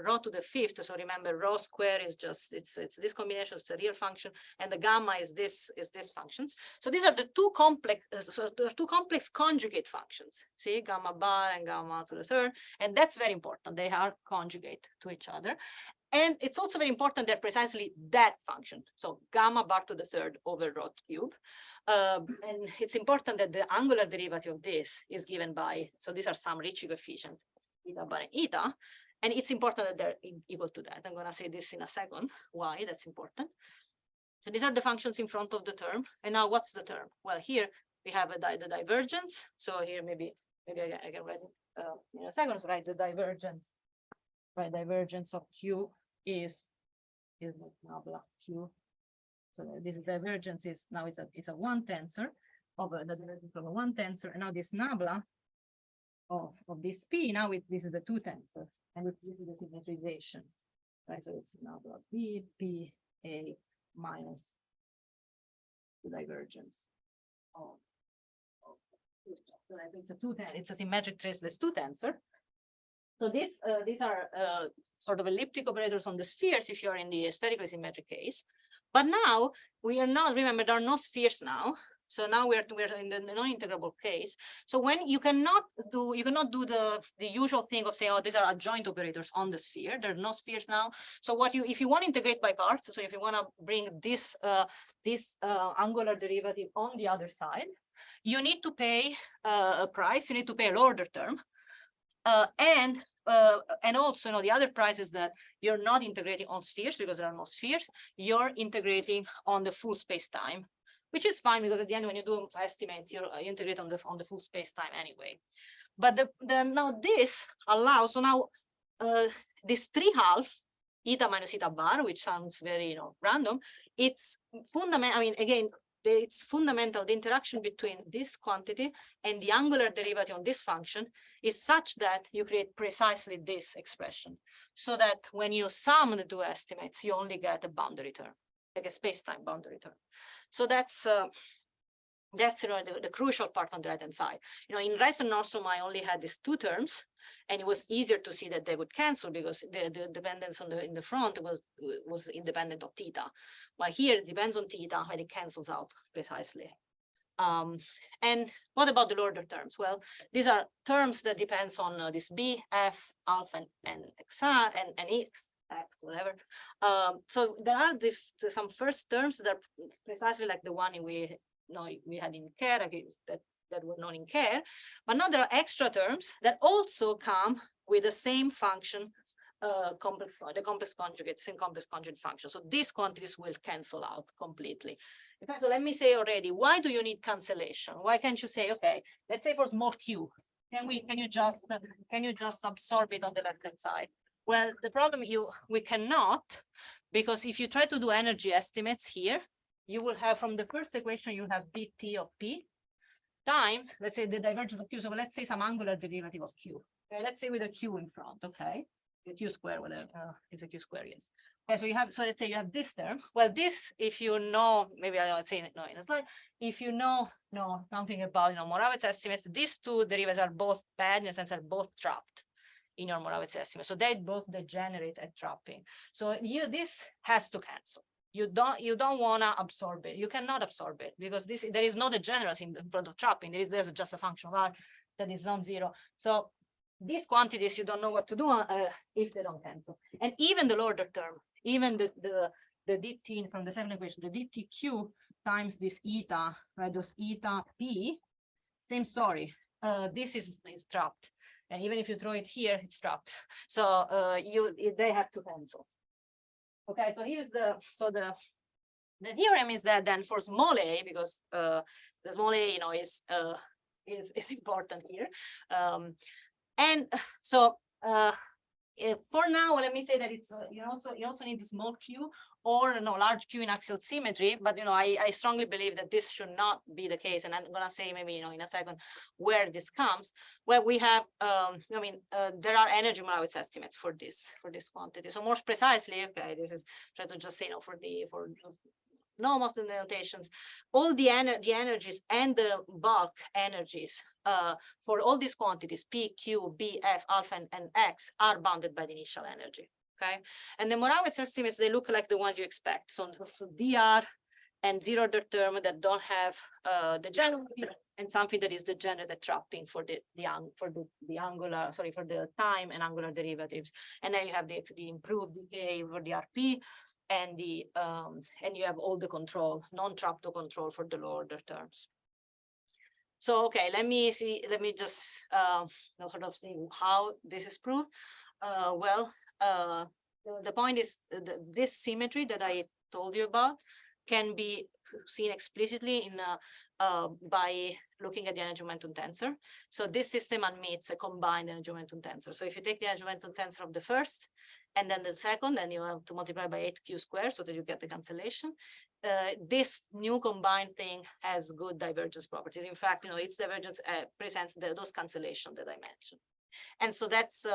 Speaker 1: rho to the 5th. So remember, rho square is just it's this combination, it's a real function, and the gamma is this functions. So these are the two complex conjugate functions. See, gamma bar and gamma to the 3rd, and that's very important. They are conjugate to each other. And it's also very important they're precisely that function. So gamma bar to the 3rd over rho cube. And it's important that the angular derivative of this is given by, so these are some Ricci coefficient, eta bar and eta. And it's important that they're equal to that. I'm going to say this in a second, why that's important. So these are the functions in front of the term. And now what's the term? Well, here we have the divergence. So here maybe I can write it in a second, so write the divergence. Right, divergence of Q is nabla Q. So this divergence is now it's a 1 tensor of the divergence of a 1 tensor, and now this nabla of this P, now this is the 2 tensor, and this is the symmetrization. Right, so it's nabla P A minus the divergence of so I think it's a symmetric traceless two tensor. So these are sort of elliptic operators on the spheres if you're in the spherically symmetric case. But now we are not, remember, there are no spheres now. So now we're in the non-integrable case. So when you cannot do the usual thing of saying, oh, these are adjoint operators on the sphere. There are no spheres now. So if you want to integrate by parts, so if you want to bring this angular derivative on the other side, you need to pay a price. You need to pay a lower order term, and also, the other price is that you're not integrating on spheres because there are no spheres. You're integrating on the full space-time, which is fine because at the end, when you do estimates, you integrate on the full space-time anyway. But now this allows, so now this 3/2 eta minus eta bar, which sounds very random, it's fundamental. I mean, again, it's fundamental. The interaction between this quantity and the angular derivative on this function is such that you create precisely this expression, so that when you sum the two estimates, you only get a boundary term, like a space-time boundary term. So that's the crucial part on the right-hand side. In rest and Nordstrom, I only had these two terms, and it was easier to see that they would cancel because the dependence in the front was independent of theta. While here it depends on theta and it cancels out precisely. And what about the lower terms? Well, these are terms that depends on this b, f, alpha, and x, and x, whatever. So there are some first terms that are precisely like the one we had in care, that were known in care, but now there are extra terms that also come with the same function, the complex conjugate, same complex conjugate function. So these quantities will cancel out completely. Okay, so let me say already, why do you need cancellation? Why can't you say, okay, let's say for small q, can you just absorb it on the left-hand side? Well, the problem we cannot, because if you try to do energy estimates here, you will have from the first equation, you have dt of p times, let's say the divergence of q. So let's say some angular derivative of q. Okay, let's say with a q in front, okay? The q square, whatever, it's a q square, yes. Okay, so let's say you have this term. Well, this, if you know, maybe I'll say no in a slide. If you know something about Moravec estimates, these two derivatives are both bad in a sense, are both trapped in your Moravec estimate. So they both degenerate at trapping. So this has to cancel. You don't want to absorb it. You cannot absorb it because there is no degeneracy in front of trapping. There's just a function of r that is non-zero. So these quantities, you don't know what to do if they don't cancel. And even the lower term, even the dt from the second equation, the dtq times this eta, right? Those eta p, same story. This is trapped, and even if you throw it here, it's trapped. So they have to cancel. Okay, so here's the theorem is that then for small a, because the small a is important here, and so for now, let me say that it's you also need the small q or large q in axial symmetry, but I strongly believe that this should not be the case, and I'm gonna say maybe in a second where this comes, where we have there are energy Moravec estimates for this quantity. So more precisely, okay, this is try to just say most of the notations, all the energies and the bulk energies for all these quantities p, q, b, f, alpha, and x are bounded by the initial energy. Okay, and the Moravec estimates, they look like the ones you expect. So dr and zero order term that don't have degeneracy, and something that is degenerate trapping for the time and angular derivatives. And then you have the improved decay for the RP, and you have all the control, non-trapped control for the lower order terms. So okay, let me just sort of see how this is proved. The point is this symmetry that I told you about can be seen explicitly in by looking at the energy momentum tensor. So this system admits a combined energy momentum tensor. So if you take the energy momentum tensor of the first and then the second, then you have to multiply by 8q squared so that you get the cancellation. This new combined thing has good divergence properties. In fact, its divergence presents those cancellations that I mentioned. And so that's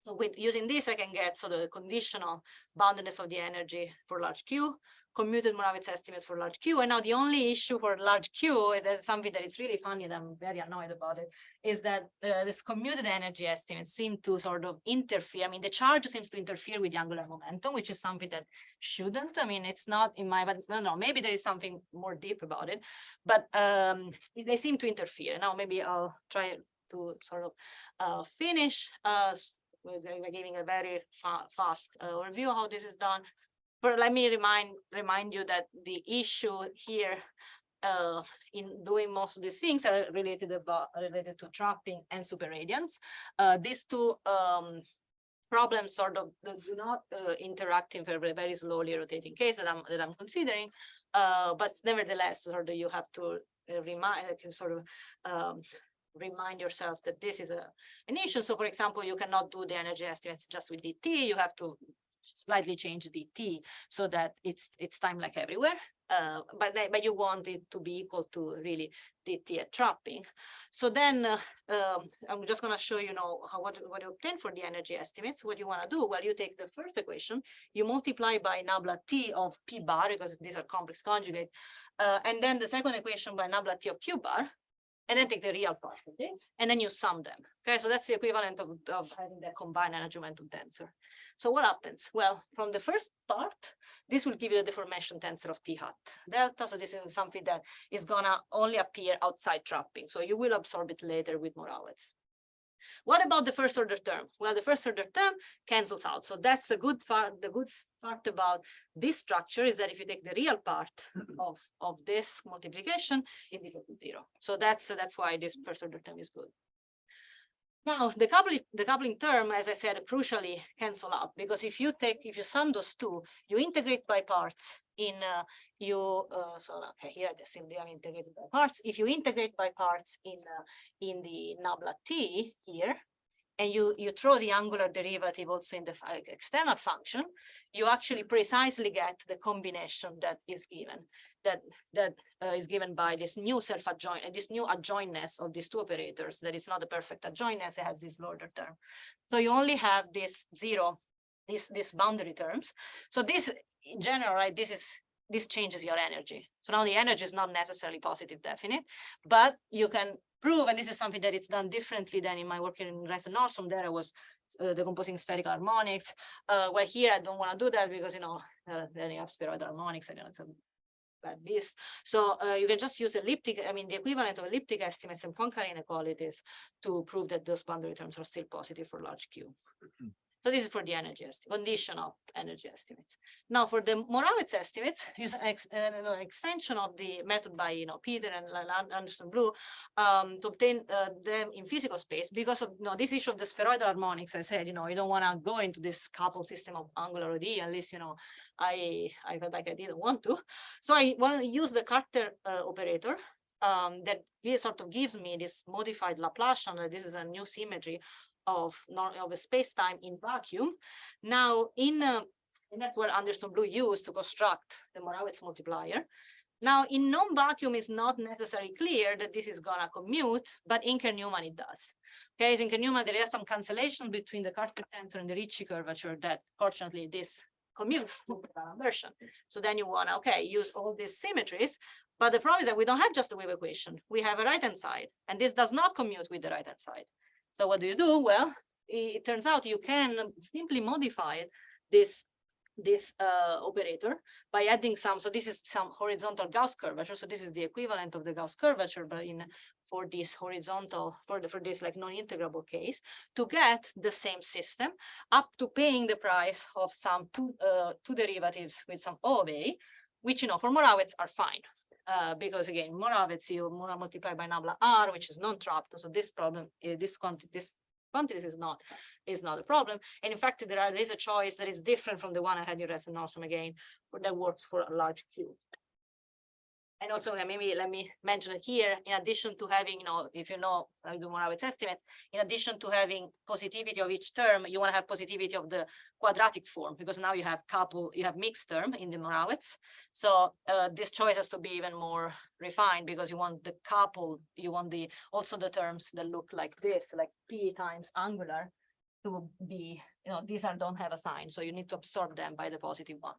Speaker 1: so with using this, I can get the conditional boundedness of the energy for large q, commuted Moravec estimates for large Q. And now the only issue for large Q, that's something that it's really funny and I'm very annoyed about it, is that this commuted energy estimates seem to sort of interfere. I mean, the charge seems to interfere with the angular momentum, which is something that shouldn't. I mean, it's not in my, but no, maybe there is something more deep about it, but they seem to interfere. Now, maybe I'll try to sort of finish with giving a very fast overview of how this is done. But let me remind you that the issue here in doing most of these things are related to trapping and superradiance. These two problems sort of do not interact in very slowly rotating case that I'm considering, but nevertheless, sort of you have to remind yourself that this is an issue. So, for example, you cannot do the energy estimates just with DT. You have to slightly change DT so that it's time like everywhere. But you want it to be equal to really DT at trapping. So then I'm just going to show you what you obtain for the energy estimates. What you want to do? Well, you take the first equation, you multiply by nabla T of P bar, because these are complex conjugate, and then the second equation by nabla T of Q bar, and then take the real part of this, and then you sum them. Okay, so that's the equivalent of having the combined energy momentum tensor. So what happens? Well, from the first part, this will give you the deformation tensor of T hat delta. So this is something that is gonna only appear outside trapping. So you will absorb it later with Moravec. What about the first order term? Well, the first order term cancels out. So that's the good part. The good part about this structure is that if you take the real part of this multiplication, it becomes 0. So that's why this first order term is good. Now, the coupling term, as I said, crucially cancel out, because if you sum those two, you integrate by parts in here they simply are integrated by parts. If you integrate by parts in the nabla T here, and you throw the angular derivative also in the external function, you actually precisely get the combination that is given. That is given by this new self-adjoint, this new adjointness of these two operators. That is not a perfect adjointness; it has this lower term. So you only have this 0, these boundary terms. So this, in general, right? This changes your energy. So now the energy is not necessarily positive definite, but you can prove, and this is something that it's done differently than in my work in Reisen-Nordstrom. There I was decomposing spherical harmonics. Where here I don't want to do that because then you have spheroidal harmonics and it's a bad beast. So you can just use elliptic, the equivalent of elliptic estimates and Poincare inequalities to prove that those boundary terms are still positive for large Q. So this is for the energy condition of energy estimates. Now for the Moravec estimates, use an extension of the method by Peter and Anderson Blue to obtain them in physical space, because of this issue of the spheroidal harmonics. I said you don't want to go into this coupled system of angular OD, at least I felt like I didn't want to. So I want to use the Carter operator that sort of gives me this modified Laplacian. This is a new symmetry of a space-time in vacuum. Now, and that's what Anderson Blue used to construct the Moravec multiplier. Now, in non-vacuum, it's not necessarily clear that this is gonna commute, but in Kerr-Newman it does. Okay, so in Kerr-Newman there is some cancellation between the Carter tensor and the Ricci curvature that, fortunately, this commutes with the inversion. So then you wanna, use all these symmetries, but the problem is that we don't have just a wave equation. We have a right-hand side, and this does not commute with the right-hand side. So what do? Well, it turns out you can simply modify this operator by adding some. So this is some horizontal Gauss curvature. So this is the equivalent of the Gauss curvature, but for this horizontal, for this like non-integrable case, to get the same system up to paying the price of some two derivatives with some O of A, which for Moravec are fine. Because again, Moravec you multiply by nabla R, which is non-trapped. So this problem, this quantities is not a problem. And in fact, there is a choice that is different from the one I had in Reisen-Nordstrom again, that works for a large Q. And also, maybe let me mention it here, in addition to having, if the Moravec estimate, in addition to having positivity of each term, you want to have positivity of the quadratic form, because now you have mixed term in the Moravec. So this choice has to be even more refined, because you want the couple, you want also the terms that look like this, like P times angular, to be, these don't have a sign. So you need to absorb them by the positive ones.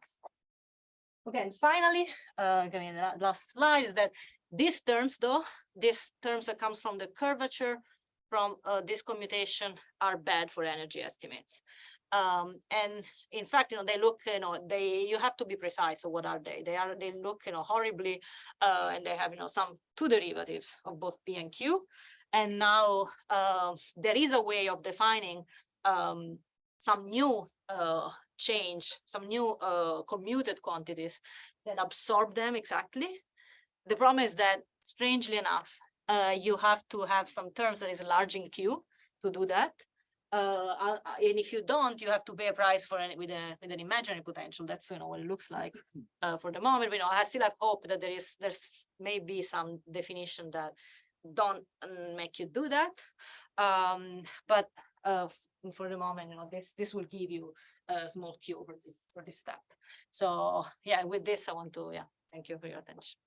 Speaker 1: Okay, and finally, again, the last slide is that these terms, though, these terms that comes from the curvature from this commutation are bad for energy estimates. And in fact, they look, you have to be precise. So what are they? They look, horribly, and they have, some two derivatives of both P and Q. And now there is a way of defining some new change, some new commuted quantities that absorb them exactly. The problem is that, strangely enough, you have to have some terms that is large in Q to do that. And if you don't, you have to pay a price for with an imaginary potential. That's what it looks like for the moment. I still have hope that there's maybe some definition that don't make you do that. But for the moment, this will give you a small Q for this step. So yeah, with this I want to thank you for your attention.